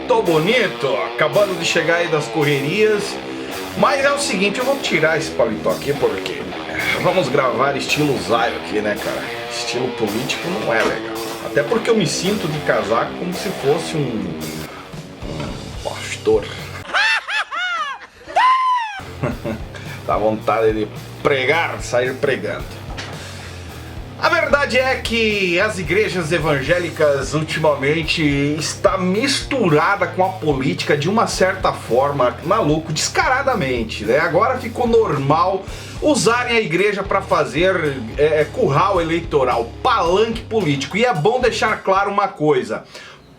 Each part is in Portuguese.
Tô bonito, acabando de chegar aí das correrias. Mas é o seguinte, eu vou tirar esse paletó aqui porque vamos gravar estilo Zaio aqui, né, cara? Estilo político não é legal. Até porque eu me sinto de casaco como se fosse um pastor. Dá vontade de pregar, sair pregando. A verdade é que as igrejas evangélicas ultimamente está misturada com a política de uma certa forma, maluco, descaradamente, né? Agora ficou normal usarem a igreja para fazer curral eleitoral, palanque político. E é bom deixar claro uma coisa: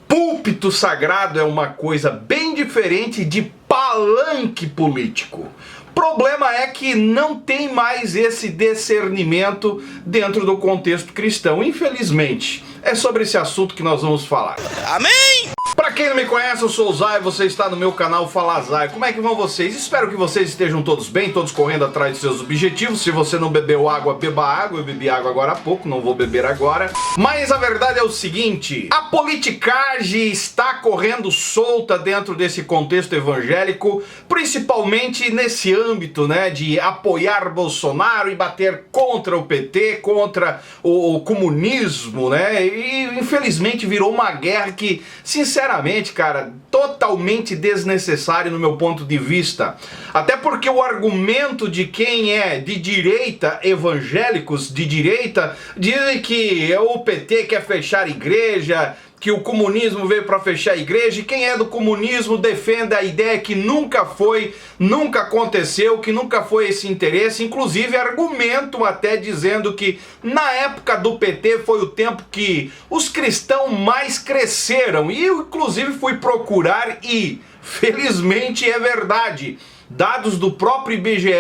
púlpito sagrado é uma coisa bem diferente de palanque político. Problema é que não tem mais esse discernimento dentro do contexto cristão, infelizmente. É sobre esse assunto que nós vamos falar. Amém! Pra quem não me conhece, eu sou o Zay, você está no meu canal Fala Zay. Como é que vão vocês? Espero que vocês estejam todos bem, todos correndo atrás de seus objetivos. Se você não bebeu água, beba água. Eu bebi água agora há pouco, não vou beber agora. Mas a verdade é o seguinte: a politicagem está correndo solta dentro desse contexto evangélico, principalmente nesse âmbito, né, de apoiar Bolsonaro e bater contra o PT, contra o comunismo, né? E infelizmente virou uma guerra que, sinceramente, cara, totalmente desnecessário no meu ponto de vista. Até porque o argumento de quem é de direita, evangélicos de direita, dizem que o PT quer fechar a igreja, que o comunismo veio para fechar a igreja, e quem é do comunismo defende a ideia que nunca foi, nunca aconteceu, que nunca foi esse interesse. Inclusive argumentam até dizendo que na época do PT foi o tempo que os cristãos mais cresceram. E eu inclusive fui procurar e felizmente é verdade. Dados do próprio IBGE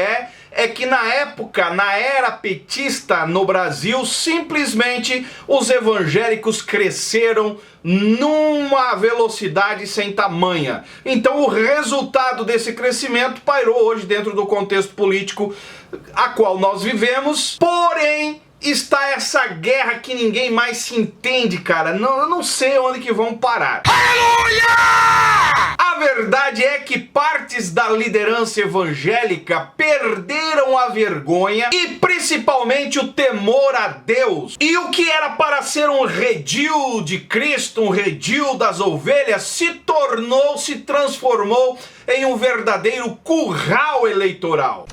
é que na época, na era petista no Brasil, simplesmente os evangélicos cresceram numa velocidade sem tamanha. Então o resultado desse crescimento pairou hoje dentro do contexto político a qual nós vivemos. Porém, está essa guerra que ninguém mais se entende, cara. Eu não sei onde que vão parar. Aleluia! A verdade é que partes da liderança evangélica perderam a vergonha e principalmente o temor a Deus. E o que era para ser um redil de Cristo, um redil das ovelhas, se transformou em um verdadeiro curral eleitoral.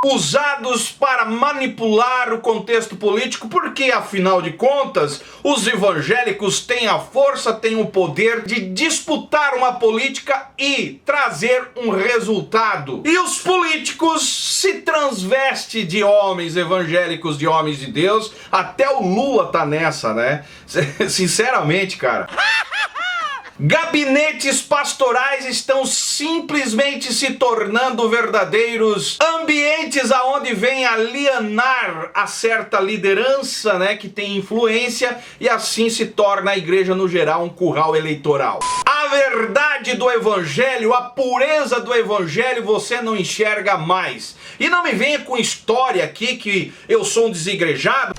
Usados para manipular o contexto político, porque afinal de contas os evangélicos têm a força, têm o poder de disputar uma política e trazer um resultado. E os políticos se transvestem de homens evangélicos, de homens de Deus. Até o Lula tá nessa, né? Sinceramente, cara. Gabinetes pastorais estão simplesmente se tornando verdadeiros ambientes aonde vem alienar a certa liderança, né, que tem influência, e assim se torna a igreja no geral um curral eleitoral. A verdade do evangelho, a pureza do evangelho você não enxerga mais. E não me venha com história aqui que eu sou um desigrejado.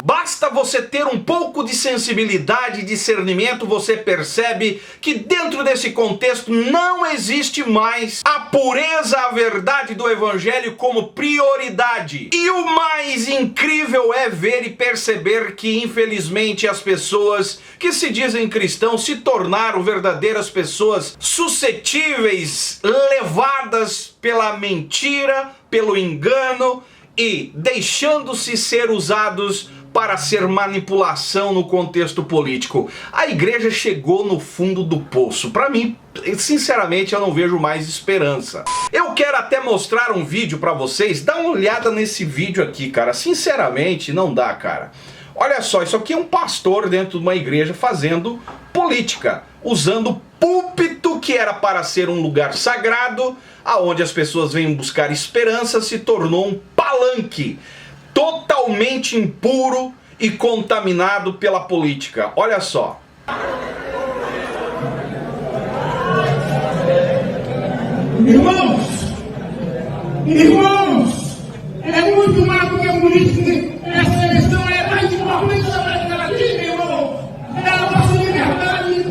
Basta você ter um pouco de sensibilidade e discernimento, você percebe que dentro desse contexto não existe mais a pureza, a verdade do evangelho como prioridade. E o mais incrível é ver e perceber que infelizmente as pessoas que se dizem cristãos se tornaram verdadeiras pessoas suscetíveis, levadas pela mentira, pelo engano e deixando-se ser usados para ser manipulação no contexto político. A igreja chegou no fundo do poço. Para mim, sinceramente, eu não vejo mais esperança. Eu quero até mostrar um vídeo para vocês. Dá uma olhada nesse vídeo aqui, cara. Sinceramente, não dá, cara. Olha só, isso aqui é um pastor dentro de uma igreja fazendo política, usando púlpito, que era para ser um lugar sagrado, aonde as pessoas vêm buscar esperança, se tornou um palanque totalmente impuro e contaminado pela política. Olha só. Irmãos, é muito mais do que a política. Essa eleição é mais importante da América Latina, irmão. Ela passa liberdade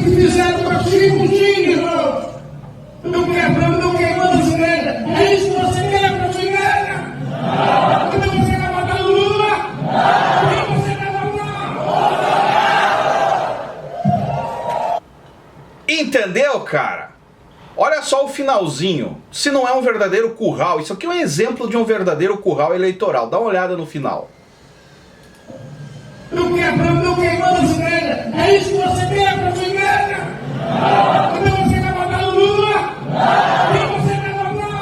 que fizeram com a Chico, irmão. Não quebrando, não queimando as igrejas. É isso que você quer para a sua igreja? Então você vai votar no Lula? Quem você vai votar? Entendeu, cara? Olha só o finalzinho. Se não é um verdadeiro curral, isso aqui é um exemplo de um verdadeiro curral eleitoral. Dá uma olhada no final. Não quebrando, não queimando as igrejas. É isso que você quer para a sua igreja? Então você vai votar no Lula? Quem você vai votar?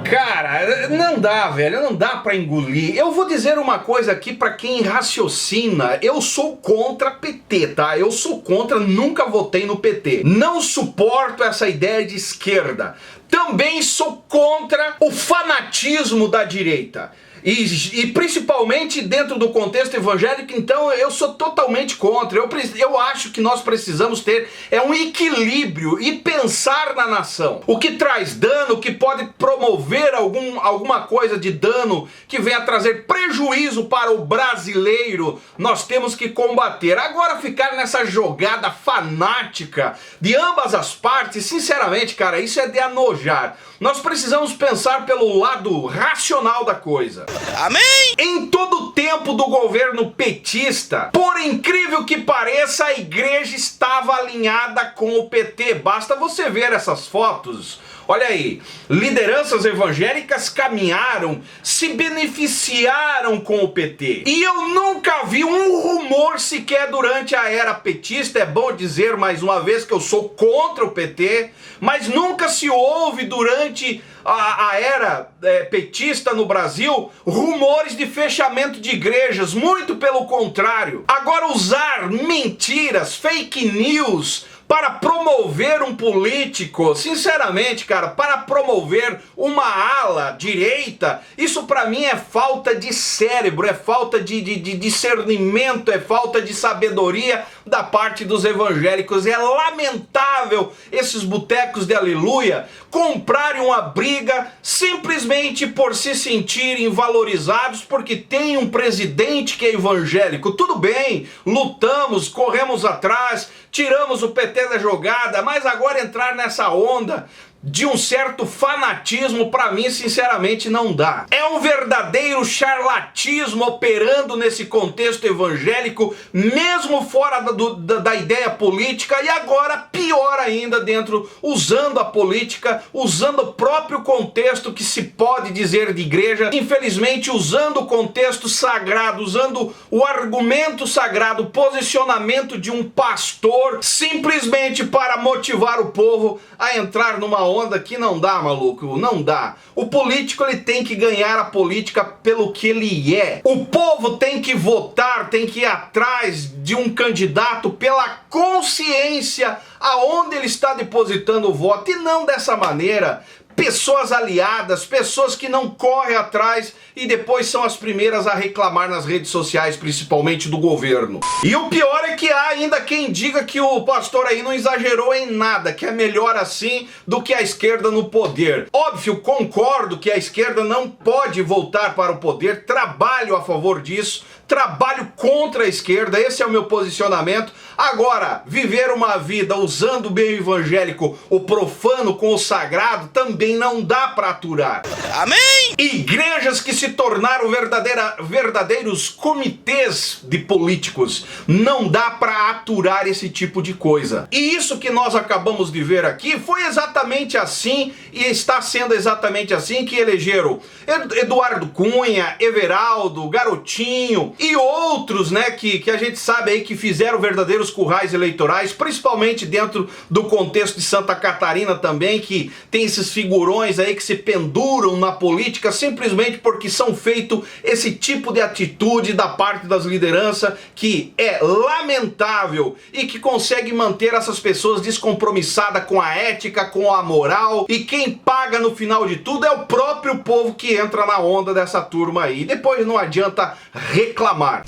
Cara, não dá, velho, não dá pra engolir. Eu vou dizer uma coisa aqui pra quem raciocina. Eu sou contra PT, tá? Eu sou contra, nunca votei no PT. Não suporto essa ideia de esquerda. Também sou contra o fanatismo da direita. E principalmente dentro do contexto evangélico, então eu sou totalmente contra. Eu acho que nós precisamos ter um equilíbrio e pensar na nação. O que traz dano, o que pode promover alguma coisa de dano que venha trazer prejuízo para o brasileiro, nós temos que combater. Agora ficar nessa jogada fanática de ambas as partes, sinceramente, cara, isso é de anojar. Nós precisamos pensar pelo lado racional da coisa. Amém? Em todo o tempo do governo petista, por incrível que pareça, a igreja estava alinhada com o PT. Basta você ver essas fotos. Olha aí, lideranças evangélicas caminharam, se beneficiaram com o PT. E eu nunca vi um rumor sequer durante a era petista. É bom dizer mais uma vez que eu sou contra o PT, mas nunca se ouve durante a era petista no Brasil rumores de fechamento de igrejas, muito pelo contrário. Agora usar mentiras, fake news para promover um político, sinceramente, cara, para promover uma ala direita, isso pra mim é falta de cérebro, é falta de discernimento, é falta de sabedoria da parte dos evangélicos. É lamentável esses botecos de aleluia comprarem uma briga simplesmente por se sentirem valorizados porque tem um presidente que é evangélico. Tudo bem, lutamos, corremos atrás, tiramos o PT da jogada, mas agora entrar nessa onda de um certo fanatismo, pra mim, sinceramente, não dá. É um verdadeiro charlatismo operando nesse contexto evangélico, mesmo fora da ideia política, e agora, pior ainda, usando a política, usando o próprio contexto que se pode dizer de igreja, infelizmente usando o contexto sagrado, usando o argumento sagrado, o posicionamento de um pastor, simplesmente para motivar o povo a entrar numa onda que não dá, maluco, não dá. O político, ele tem que ganhar a política pelo que ele é. O povo tem que votar, tem que ir atrás de um candidato pela consciência aonde ele está depositando o voto, e não dessa maneira. Pessoas aliadas, pessoas que não correm atrás e depois são as primeiras a reclamar nas redes sociais, principalmente do governo. E o pior é que há ainda quem diga que o pastor aí não exagerou em nada, que é melhor assim do que a esquerda no poder. Óbvio, concordo que a esquerda não pode voltar para o poder, trabalho a favor disso, trabalho contra a esquerda, esse é o meu posicionamento. Agora, viver uma vida usando o meio evangélico, o profano com o sagrado, também não dá para aturar. Amém? Igrejas que se tornaram verdadeiros comitês de políticos, não dá para aturar esse tipo de coisa. E isso que nós acabamos de ver aqui foi exatamente assim, e está sendo exatamente assim que elegeram Eduardo Cunha, Everaldo, Garotinho e outros, né, que a gente sabe aí que fizeram verdadeiros currais eleitorais, principalmente dentro do contexto de Santa Catarina também, que tem esses figurões aí que se penduram na política simplesmente porque são feito esse tipo de atitude da parte das lideranças, que é lamentável e que consegue manter essas pessoas descompromissadas com a ética, com a moral, e quem paga no final de tudo é o próprio povo que entra na onda dessa turma aí. E depois não adianta reclamar.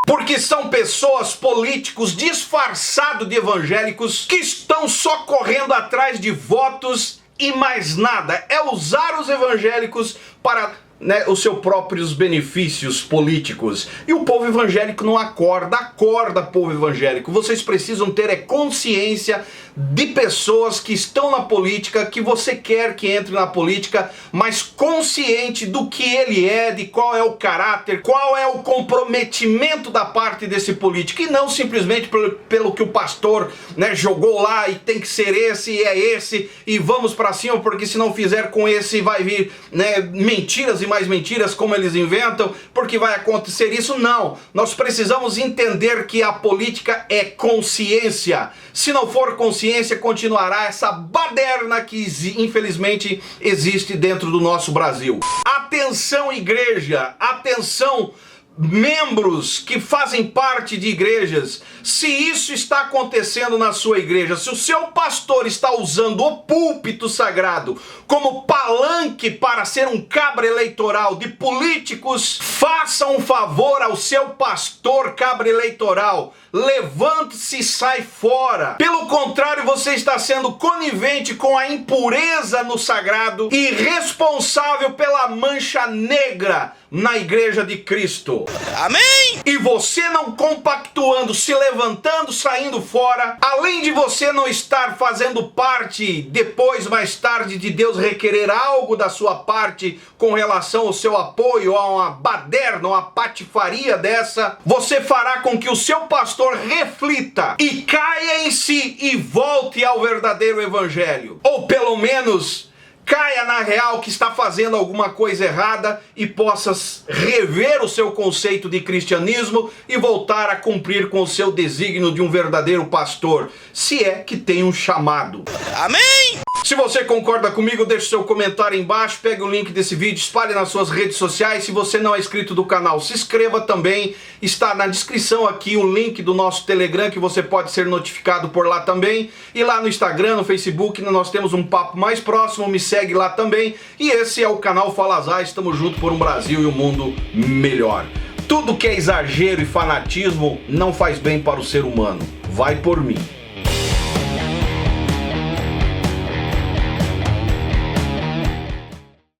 Porque são pessoas, políticos disfarçados de evangélicos que estão só correndo atrás de votos e mais nada. É usar os evangélicos para né, os seus próprios benefícios políticos. E o povo evangélico não acorda. Acorda, povo evangélico. Vocês precisam ter consciência de pessoas que estão na política, que você quer que entre na política, mas consciente do que ele é, de qual é o caráter, qual é o comprometimento da parte desse político, e não simplesmente pelo que o pastor, né, jogou lá e tem que ser esse e é esse, e vamos pra cima, porque se não fizer com esse vai vir, né, mentiras e mais mentiras como eles inventam, porque vai acontecer isso. Não, nós precisamos entender que a política é consciência. Se não for consciência, continuará essa baderna que infelizmente existe dentro do nosso Brasil. Atenção, igreja! Atenção, membros que fazem parte de igrejas. Se isso está acontecendo na sua igreja, se o seu pastor está usando o púlpito sagrado como palanque para ser um cabra eleitoral de políticos, faça um favor ao seu pastor cabra eleitoral. Levante-se e sai fora. Pelo contrário, você está sendo conivente com a impureza no sagrado e responsável pela mancha negra na igreja de Cristo. Amém! E você não compactuando, se levantando, saindo fora, além de você não estar fazendo parte depois, mais tarde, de Deus requerer algo da sua parte com relação ao seu apoio a uma baderna, uma patifaria dessa, você fará com que o seu pastor reflita e caia em si e volte ao verdadeiro evangelho. Ou pelo menos caia na real que está fazendo alguma coisa errada e possa rever o seu conceito de cristianismo e voltar a cumprir com o seu desígnio de um verdadeiro pastor, se é que tem um chamado. Amém! Se você concorda comigo, deixe seu comentário aí embaixo, pegue o link desse vídeo, espalhe nas suas redes sociais. Se você não é inscrito do canal, se inscreva também. Está na descrição aqui o link do nosso Telegram, que você pode ser notificado por lá também. E lá no Instagram, no Facebook, nós temos um papo mais próximo, me segue lá também. E esse é o canal Fala Zay, estamos juntos por um Brasil e um mundo melhor. Tudo que é exagero e fanatismo não faz bem para o ser humano. Vai por mim.